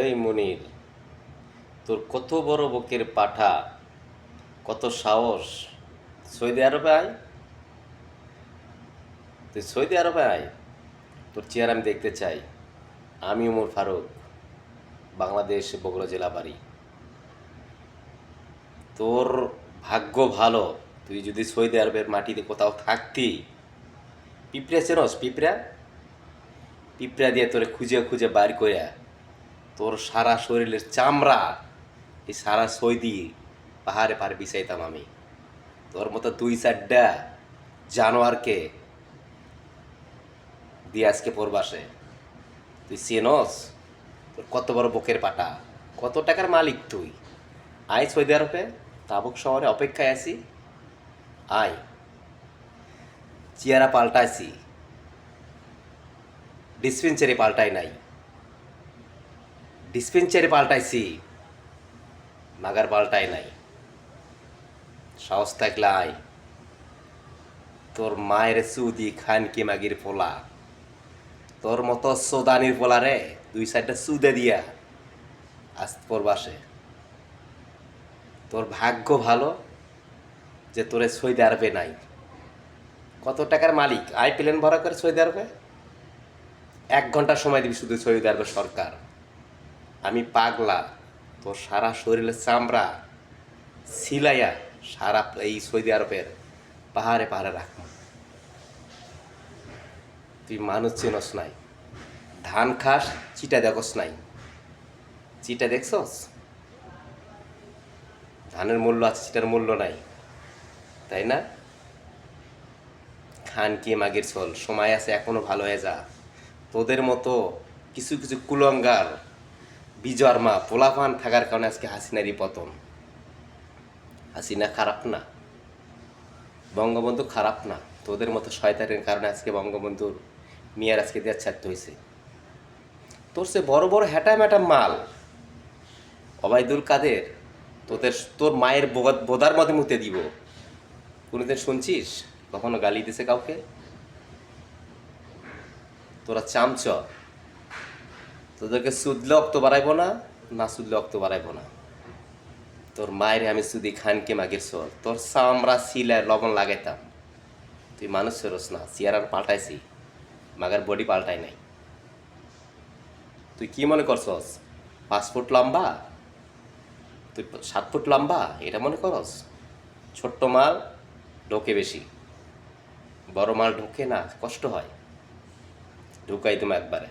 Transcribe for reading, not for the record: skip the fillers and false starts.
এই মনির, তোর কত বড় বকের পাঠা, কত সাহস! সৌদি আরবে আয়, তুই সৌদি আরবে আয়, তোর চেয়ার আমি দেখতে চাই। আমি ওমর ফারুক, বাংলাদেশ বগুড়া জেলা বাড়ি। তোর ভাগ্য ভালো, তুই যদি সৌদি আরবের মাটিতে কোথাও থাকতি। পিঁপড়া চেনস? পিঁপড়া পিঁপড়া দিয়ে তোরে খুঁজে খুঁজে বার কইরা তোর সারা শরীরের চামড়া, এই সারা সৌদি পাহাড়ে পাহাড়ে বিছাইতাম আমি। তোর মতো দুই চারটা জানোয়ারকে দিয়ে আজকে পড়বাসে। তুই চেনস? তোর কত বড় বকের পাটা, কত টাকার মালিক তুই। আয় সৌদি আরবে, তাবুক শহরে অপেক্ষায় আছি। আয়, চেয়ারা পাল্টাইছি, ডিসপেন্সারি পাল্টাই নাই। ডিসপেন্সারি পাল্টাইছি, মাগার পাল্টাই নাই। সাহস থাকলে আয়, তোর মায়ের চুদি খান কি মাগির পোলা, তোর মতো সোদানির পোলা রে দুই সাইডটা চুদে দিয়া আজ পরবাসে। তোর ভাগ্য ভালো যে তোরে সৌদি আরবে নাই। কত টাকার মালিক, আয় প্লেন ভরা করে সৌদি আরবে। 1 ঘন্টা সময় দিবি শুধু সৌদি আরবের সরকার। আমি পাগলা, তোর সারা শরীরের চামড়া সিলাইয়া সারা এই সৌদি আরবের পাহাড়ে পাহাড়ে রাখবো। তুই মানুষ চেনস নাই, ধান খাস, চিটা দেখস নাই। চিটা দেখছস? ধানের মূল্য আছে, চিটার মূল্য নাই, তাই না? খান কি মাগের চল, সময় আছে, এখনো ভালো হয়ে যা। তোদের মতো কিছু কিছু কুলঙ্গার বিজয় মা পোলাপান থাকার কারণে আজকে হাসিনারই পতন। হাসিনা খারাপ না, বঙ্গবন্ধু খারাপ না, তোদের মতো শয়তানের কারণে আজকে বঙ্গবন্ধুর মিয়ার আজকে দেওয়ার ছাড়তে হয়েছে। তোর সে বড় বড় হ্যাটা ম্যাটা মাল অবায়দুল কাদের তোর মায়ের বোদার মধ্যে মুতে দিব। কোনোদিন শুনছিস কখনো গালি দিছে কাউকে? তোরা চামচ, তোদেরকে সুদলে অক্ত বাড়াইবো না, না সুদলে অক্ত বাড়াইবো না। তোর মায়ের আমি সুদি খানকে মাগের চল, তোর চামড়া সিলায় লবণ লাগাইতাম। তুই মানুষ ফেরোস না, চেয়ার পাল্টাইছি, মাগার বডি পাল্টাই নাই। তুই কি মনে করছস 5 ফুট লম্বা, তুই 7 ফুট লম্বা, এটা মনে করস? ছোট্ট মাল ঢোকে বেশি, বড় মাল ঢোকে না, কষ্ট হয়। ঢুকাই তুমি একবারে।